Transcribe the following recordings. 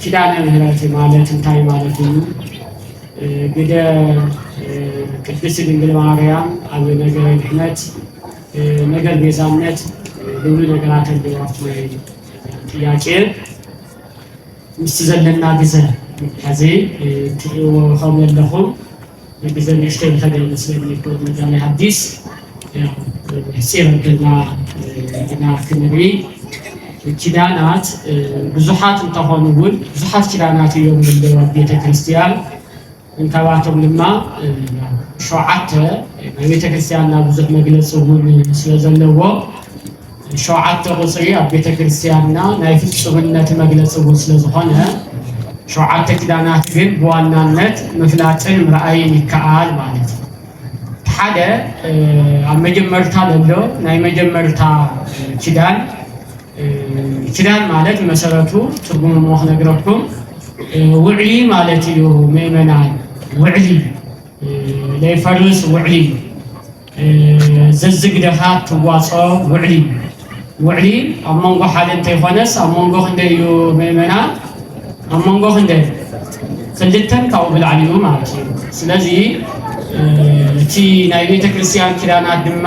ኪዳነ ምህረት ማለት እንታይ ማለት ነው? ግደ ቅድስት ድንግል ማርያም አብ ነገረ ድህነት ነገር ቤዛነት ሁሉ ነገራት እንደዋት ላይ ጥያቄ ምስተዘለና ግዘ ከዚ ከመለኹም ግዘ ንሽተይ ተገኝ ስለሚቆም መጃለ ሐዲስ ሲረግና እና ክንሪ ኪዳናት ብዙሓት እንተኾኑውን ብዙሓት ኪዳናት እዮም እንደው ቤተ ክርስቲያን እንተባቶም ድማ ሸውዓተ ቤተ ክርስቲያንና ብዙሕ መግለጽ እውን ስለዘለዎ ሸውዓተ ቁጽሪ ኣብ ቤተ ክርስቲያንና ናይ ፍጹምነት መግለጽ እውን ስለዝኾነ ሸውዓተ ኪዳናት ግን በዋናነት ምፍላጥን ምርኣይን ይከኣል ማለት ነው። ሓደ ኣብ መጀመርታ ዘሎ ናይ መጀመርታ ኪዳን ማለት መሰረቱ ትርጉሙ ሞህ ነግረኩም ውዕሊ ማለት እዩ። ምእመናን ውዕሊ ለይፈርስ ውዕሊ ዘዝግደኻት ትዋጾ ውዕሊ ኣብ መንጎ ሓደ እንተይኮነስ ኣብ መንጎ ክንደይ እዩ ምእመናን? ኣብ መንጎ ክንደይ ክልተን ካብኡ ብላዕሊ እዩ ማለት እዩ። ስለዚ እቲ ናይ ቤተ ክርስቲያን ኪዳናት ድማ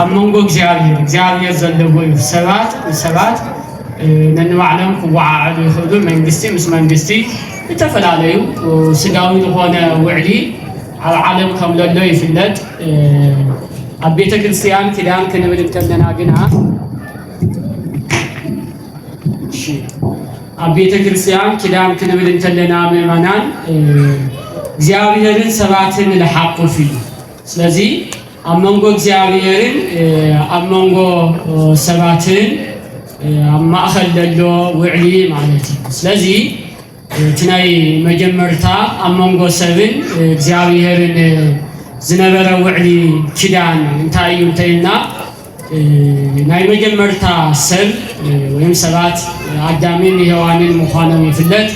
ኣብ መንጎ እግዚአብሔር ዘለዎ ሰባት ነንባዕሎም ክወዓዕሉ ይኽእሉ። መንግስቲ ምስ መንግስቲ ዝተፈላለዩ ስጋዊ ዝኾነ ውዕሊ ኣብ ዓለም ከም ዘሎ ይፍለጥ። ኣብ ቤተ ክርስቲያን ኪዳን ክንብል እንከለና ግና ኣብ ቤተ ክርስቲያን ኪዳን ክንብል እንከለና ምእመናን እግዚአብሔርን ሰባትን ለሓቁፍ እዩ። ስለዚ ኣብ መንጎ እግዚአብሔርን ኣብ መንጎ ሰባትን ኣብ ማእኸል ዘሎ ውዕሊ ማለት እዩ። ስለዚ እቲ ናይ መጀመርታ ኣብ መንጎ ሰብን እግዚአብሔርን ዝነበረ ውዕሊ ኪዳን እንታይ እዩ እንተይልና ናይ መጀመርታ ሰብ ወይም ሰባት ኣዳምን ሔዋንን ምዃኖም ይፍለጥ።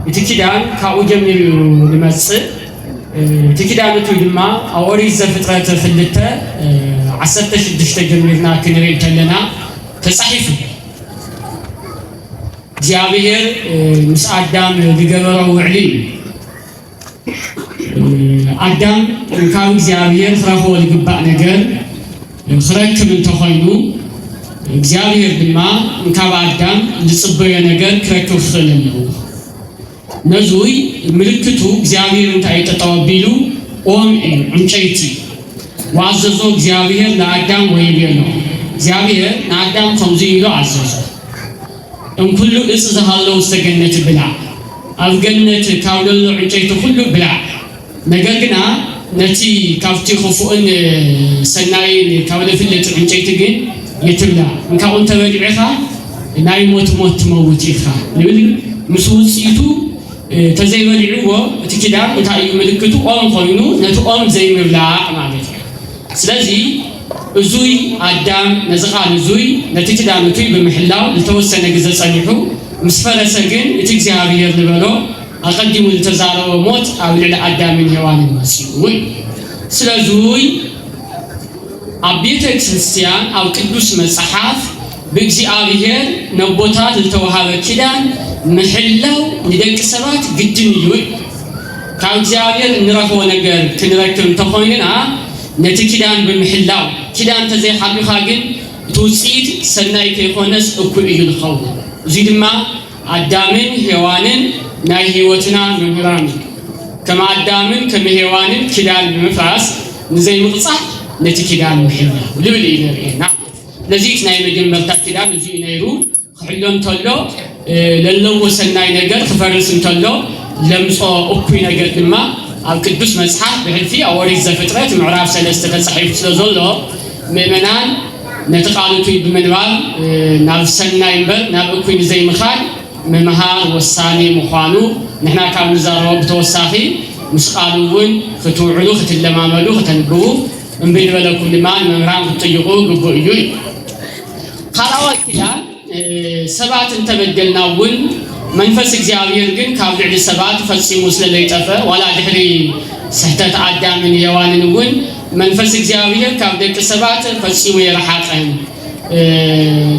እቲ ኪዳን ካብኡ ጀሚሩ ዝመጽእ እቲ ኪዳንቱ ድማ ኣብ ኦሪት ዘፍጥረት 2:16 ጀሚርና ክንርኢ ከለና ተጻሒፉ እግዚአብሔር ምስ ኣዳም ዝገበሮ ውዕሊ ኣዳም ካብ እግዚአብሔር ክረኽቦ ዝግባእ ነገር ክረክብ እንተኾይኑ እግዚአብሔር ድማ ካብ ኣዳም ዝጽበዮ ነገር ክረክብ ክኽእል ኣለዎ። ነዙይ ምልክቱ እግዚአብሔር እንታይ ጠጠው ኣቢሉ ኦም እዩ ዕንጨይቲ ወአዘዞ እግዚአብሔር ለአዳም ወይቤሎ እግዚአብሔር ለአዳም ከምዚ ኢሉ አዘዞ እንኩሉ እጽ ዘሃለው ውስተ ገነት ብላ ኣብ ገነት ካብ ዘሎ ዕንጨይቲ ሁሉ ብላ ነገር ግና ነቲ ካብቲ ክፉእን ሰናይን ካብ ዝፍለጥ ዕንጨይቲ ግን የትብላ እንካብ እንተበሊዕኻ ናይ ሞት ትመውት ኢኻ ንብል ምስ ውጽኢቱ ተዘይበሊዕዎ እቲ ኪዳን እንታይ እዩ ምልክቱ ኦም ኮይኑ ነቲ ኦም ዘይምብላዕ ማለት እዩ። ስለዚ እዙይ ኣዳም ነዝኻል እዙይ ነቲ ኪዳንቱ ብምሕላው ዝተወሰነ ግዜ ጸኒሑ ምስ ፈረሰ ግን እቲ እግዚአብሔር ዝበሎ ኣቀዲሙ ዝተዛረበ ሞት ኣብ ልዕሊ ኣዳምን ሔዋንን መሲሉ ወይ ስለዙይ ኣብ ቤተ ክርስቲያን ኣብ ቅዱስ መጽሓፍ ብእግዚአብሔር ነቦታት ዝተወሃበ ኪዳን ምሕላው ንደቂ ሰባት ግድን እዩ። ካብ እግዚአብሔር እንረኽቦ ነገር ክንረክብ እንተኾይንና ነቲ ኪዳን ብምሕላው ኪዳን ተዘይሓሊኻ ግን ትውጽኢት ሰናይ ከይኾነስ እኩል እዩ ዝኸውን። እዙይ ድማ ኣዳምን ሔዋንን ናይ ህይወትና መምህራን እዩ። ከም ኣዳምን ከም ሔዋንን ኪዳን ብምፍራስ ንዘይምቕጻዕ ነቲ ኪዳን ምሕላው ልብል እዩ ነርኤና። ለዚ ናይ መጀመርታ ኪዳን እዙይ ነይሩ ክሕሎ እንተሎ ለለዎ ሰናይ ነገር ክፈርስ እንተሎ ለምጾ እኩይ ነገር ድማ ኣብ ቅዱስ መጽሓፍ ብሕልፊ ኣብ ኦሪት ዘፍጥረት ምዕራፍ 3 ተጻሒፉ ስለዘሎ ምእመናን ነቲ ቃልቱ ብምንባብ ናብ ሰናይ እምበር ናብ እኩይ ዘይምኻድ ምምሃር ወሳኒ ምዃኑ ንሕና ካብ ንዛረቦ ብተወሳኺ ምስ ቃሉ እውን ክትውዕሉ ክትለማመዱ ከተንብቡ እምብል በለኩም ድማ መምህራን ክትጥይቁ ግቡእ እዩ። ካልኣዋይ ኪዳን ሰባት እንተበደልና እውን መንፈስ እግዚአብሔር ግን ካብ ልዕሊ ሰባት ፈጺሙ ስለለይጠፈ ዋላ ድሕሪ ስሕተት ኣዳምን ሔዋንን እውን መንፈስ እግዚአብሔር ካብ ደቂ ሰባት ፈጺሙ የረሓቐን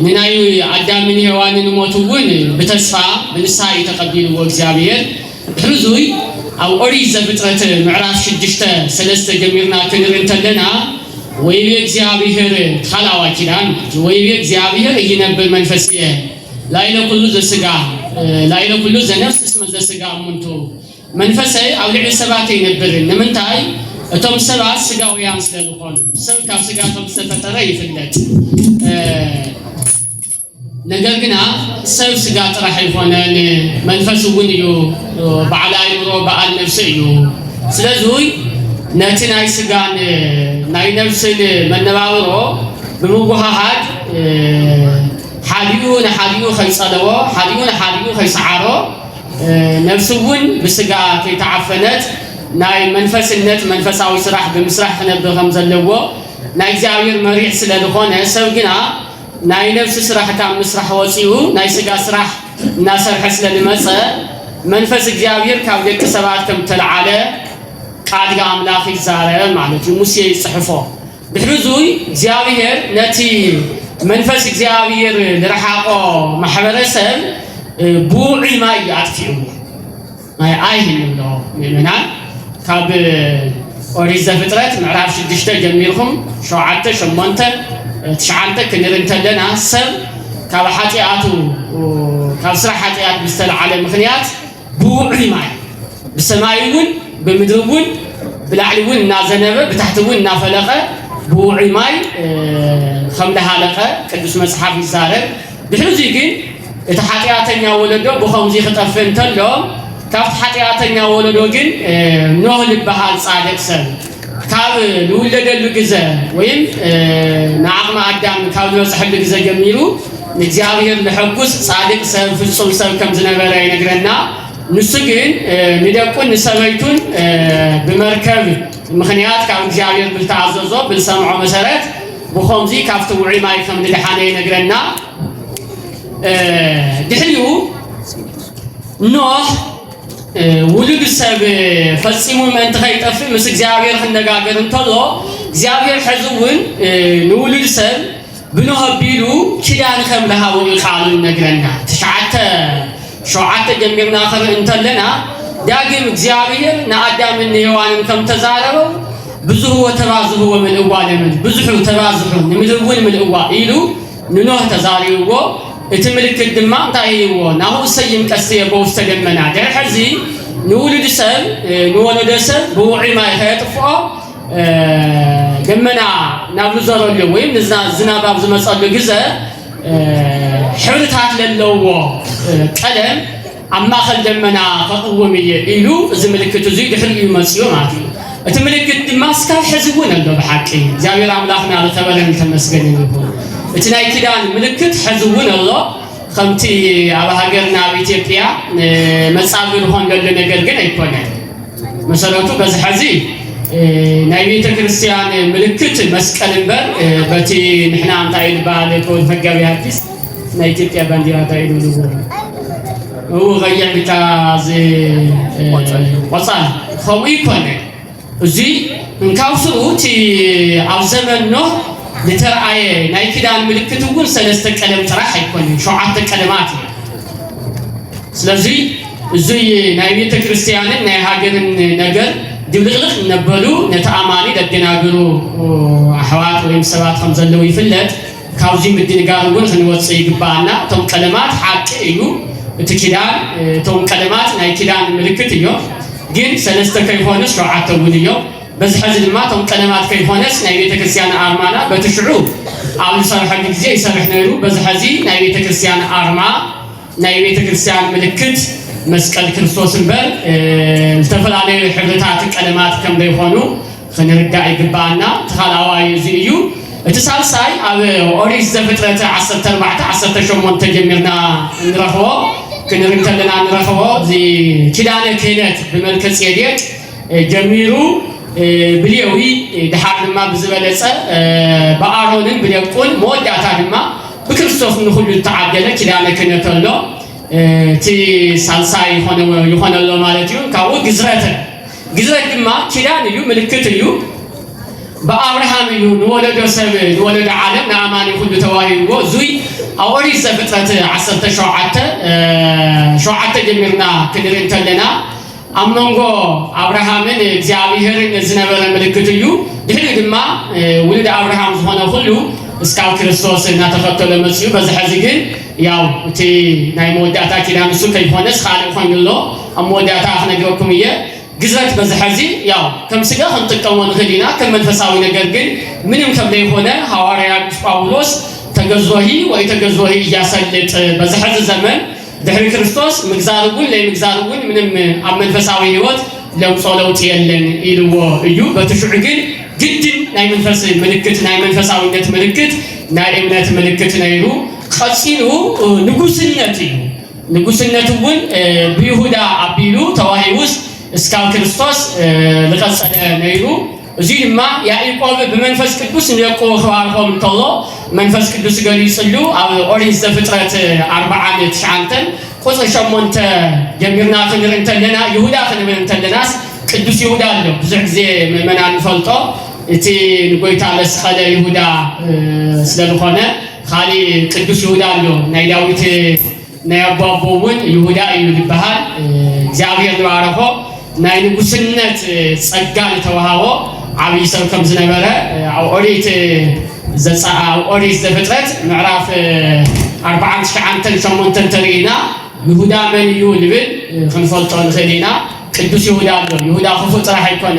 ንናይ አዳምን ሔዋንን ሞቱውን በተስፋ በንስሐ የተቀበሉ እግዚአብሔር ሕዙይ አው ኦሪት ዘፍጥረት ምዕራፍ 6:3 ጀምርና ክንርንተለና ወይቤ እግዚአብሔር ኻላዋ ኪዳን ወይቤ እግዚአብሔር ይነብር መንፈስየ ላይለ ኩሉ ዘሥጋ ላይለ ኩሉ ዘነፍስ እስመ ዘሥጋ እሙንቱ መንፈሳዊ አው ልዕሊ ሰባት ይነብር ንምንታይ እቶም ሰባት ስጋውያን ስለዝኾኑ ሰብ ካብ ስጋ ተፈጠረ ይፍለጥ ነገር ግና ሰብ ስጋ ጥራሕ ይኾነን መንፈስ እውን እዩ በዓል አእምሮ በዓል ነፍሲ እዩ ስለዚህ ነቲ ናይ ስጋን ናይ ነፍስን መነባብሮ ብምጉሃሃድ ሓዲኡ ንሓዲኡ ከይፀለዎ ሓዲኡ ንሓዲኡ ከይሰዓሮ ነፍሲ እውን ብስጋ ከይተዓፈነት ናይ መንፈስነት መንፈሳዊ ስራሕ ብምስራሕ ክነብር ከም ዘለዎ ናይ እግዚአብሔር መሪሕ ስለዝኾነ ሰብ ግና ናይ ነፍሲ ስራሕ ካብ ምስራሕ ወፂኡ ናይ ስጋ ስራሕ እናሰርሐ ስለዝመፀ መንፈስ እግዚአብሔር ካብ ደቂ ሰባት ከም ተለዓለ ቃል አምላኽ ይዛረብ ማለት እዩ ሙሴ ይጽሕፎ ድሕሪዙይ እግዚአብሔር ነቲ መንፈስ እግዚአብሔር ዝረሓቆ ማሕበረሰብ ብውዑይ ማይ ኣጥፊኡ ማይ ኣይህልሎ ምእመናን ካብ ኦሪት ዘፍጥረት ምዕራፍ 6 ጀሚርኩም 7 8 9 ክንርንተለና ሰብ ካብ ሓጢአቱ ካብ ስራሕ ሓጢአት ብዝተለዓለ ምክንያት ብውዑይ ማይ ብሰማይ እውን ብምድር እውን ብላዕሊ እውን እናዘነበ ብታሕቲ እውን እናፈለቀ ብውዑይ ማይ ከም ዝሃለቀ ቅዱስ መጽሓፍ ይዛረብ ድሕዚ ግን እቲ ሓጢአተኛ ወለዶ ብኸምዚ ክጠፍእ እንተሎ ካብቲ ሓጢአተኛ ወለዶ ግን ኖህ ዝበሃል ጻድቅ ሰብ ካብ ዝውለደሉ ግዜ ወይም ንዓቕመ አዳም ካብ ዝበፅሐሉ ግዜ ጀሚሩ ንእግዚአብሔር ዝሕጉስ ጻድቅ ሰብ ፍጹም ሰብ ከም ዝነበረ ይነግረና ንሱ ግን ንደቁን ንሰበይቱን ብመርከብ ምክንያት ካብ እግዚአብሔር ብልተኣዘዞ ብልሰምዖ መሰረት ብኸምዚ ካብቲ ውዑይ ማይ ከም ዝደሓነ ይነግረና ድሕሪኡ ኖህ ውሉድ ሰብ ፈፂሙ ምእንቲ ከይጠፍእ ምስ እግዚአብሔር ክነጋገር እንተሎ እግዚአብሔር ሕዚ እውን ንውሉድ ሰብ ብኖህ ኣቢሉ ኪዳን ከም ዝሃቦ ቃሉ ይነግረና 9:7 ጀሚርና ክርኢ እንተለና ዳግም እግዚአብሔር ንአዳምን ንሔዋንን ከም ተዛረበው ብዙሕ ተባዝሕዎ ምልእዋ ለምን ብዙሕ ተባዝሑ ንምድር እውን ምልእዋ ኢሉ ንኖህ ተዛሪብዎ እቲ ምልክት ድማ እንታይ ይዎ ናሁ ሰይም ቀስየ በውስተ ደመና ድሕዚ ንውሉድ ሰብ ንወለደ ሰብ ብውዑይ ማይ ከየጥፍኦ ደመና ናብ ዝዘረሉ ወይም ዝናብ ኣብ ዝመፀሉ ግዜ ሕብርታት ለለዎ ቀለም ኣብ ማእኸል ደመና ከቕውም እየ ኢሉ እዚ ምልክት እዚ ድሕሪኡ መፅኡ ማለት እዩ እቲ ምልክት ድማ እስካብ ሕዚ እውን ኣሎ ብሓቂ እግዚአብሔር ኣምላኽና ዝተበረን ተመስገን ይሁን እቲ ናይ ኪዳን ምልክት ሕዚ እውን ኣሎ ከምቲ ኣብ ሃገርና ኣብ ኢትዮጵያ መጻጉዕ ዝኾን ዘሎ ነገር ግን ኣይኮነን መሰረቱ በዚ ሕዚ ናይ ቤተ ክርስቲያን ምልክት መስቀል እምበር በቲ ንሕና እንታይ ይባሃል ኮድ መጋቢ አርቲስት ናይ ኢትዮጵያ ባንዲራ ታይሉ غير بتاع زي وصل خوي كونه زي نكاوسو تي او زمن نو لترأي نايكيدان ملكت يقول سلسته قلم طرح يكون شعات كلمات ስለዚህ زي ናይ ቤተ ክርስቲያንን ናይ ሃገርን ነገር ድብልቅልቅ ነበሩ ነተአማኒ ደገናግሩ አህዋት ወይም ሰባት ከም ዘለው ይፍለጥ ካብዚ ምድንጋር እውን ክንወጽ ይግባና ቶም ቀለማት ሓቂ እዩ እቲ ኪዳን ቶም ቀለማት ናይ ኪዳን ምልክት እዩ ግን ሰለስተ ከይሆነስ ሸውዓተ እውን እዩ በዚ ሕዚ ድማ ቶም ቀለማት ከይሆነስ ናይ ቤተ ክርስቲያን አርማና በትሽዑ ኣብ ዝሰርሐ ግዜ ይሰርሕ ነይሩ በዚ ሕዚ ናይ ቤተ ክርስቲያን አርማ ናይ ቤተ ክርስቲያን ምልክት መስቀል ክርስቶስ እምበር ዝተፈላለዩ ሕብርታት ቀለማት ከም ዘይኾኑ ክንርዳእ ይግባና ተኻላዋይ እዚ እዩ እቲ ሳልሳይ ኣብ ኦሪት ዘፍጥረት 14:18 ጀሚርና ንረኽቦ ክንርኢ ከለና ንረኽቦ እዚ ኪዳነ ክህነት ብመልከ ጼዴቅ ጀሚሩ ብሌዊ ድሓር ድማ ብዝበለፀ በኣሮንን ብደቁን መወዳእታ ድማ ብክርስቶስ ንኹሉ ተዓደለ ኪዳነ ክህነት ኣሎ እቲ ሳልሳይ ይኾነሎ ማለት እዩ ካብኡ ግዝረት ድማ ኪዳን እዩ ምልክት እዩ بأبراهام نولد سب نولد عالم نعمان كل تواهي وزوي أوري زبطت عصرت شوعت جمرنا كنرين تلنا أمنغو أبراهام እግዚአብሔር ነዝነበረ ምልክትዩ ድህሪ ድማ ወልድ አብርሃም ዝኾነ ሁሉ እስካው ክርስቶስ እና ተፈተለ መስዩ በዛሐዚ ግን ያው እቲ ናይ መወዳእታ ኪዳን እሱ ከይሆነስ ካልእ ኮይኑሎ አመወዳእታ አኽነግረኩም እየ ግዝረት በዛሐዚ ያው ከም ስጋ ክንጥቀሞ ንኽእልና ከም መንፈሳዊ ነገር ግን ምንም ከም ዘይሆነ ሐዋርያ ጳውሎስ ተገዝወሂ ወይ ተገዝወሂ እያሰለጥ በዛሐዚ ዘመን ድህሪ ክርስቶስ ምግዛሩን ለምግዛሩን ምንም ኣብ መንፈሳዊ ህይወት ለውጥ የለን ኢልዎ እዩ በትሽዑ ግን ግድን ናይ መንፈስ ምልክት ናይ መንፈሳዊነት ምልክት ናይ እምነት ምልክት ነይሩ ቀፂሉ ንጉስነት እዩ ንጉስነቱን በይሁዳ አቢሉ ተዋሂውስ እስካው ክርስቶስ ለቀጸለ ነይሩ እዚ ድማ ያዕቆብ በመንፈስ ቅዱስ ንደቆ ኸዋልኩም ተሎ መንፈስ ቅዱስ ገሊጽሉ ኣብ ኦሪት ዘፍጥረት 49 ቁጥር 8 ጀምርና ክንርኢ እንተለና ይሁዳ ክንብል እንተለናስ ቅዱስ ይሁዳ አለ ብዙ ጊዜ ምእመናን ፈልጦ እቲ ንጎይታ መስቀለ ይሁዳ ስለዝኾነ ካሊ ቅዱስ ይሁዳ አለ ናይ ዳዊት ናይ አባቦውን ይሁዳ እዩ ይባሃል እግዚአብሔር ባረኮ ናይ ንጉስነት ጸጋ ተዋሃቦ ዓብይ ሰብ ከም ዝነበረ ኦሪት ዘፍጥረት ምዕራፍ 49 ተሪና ይሁዳ መን እዩ ልብል ክንፈልጦ ንኽእልና ቅዱስ ይሁዳ አለ ይሁዳ ክፉ ጥራሕ ኣይኮነ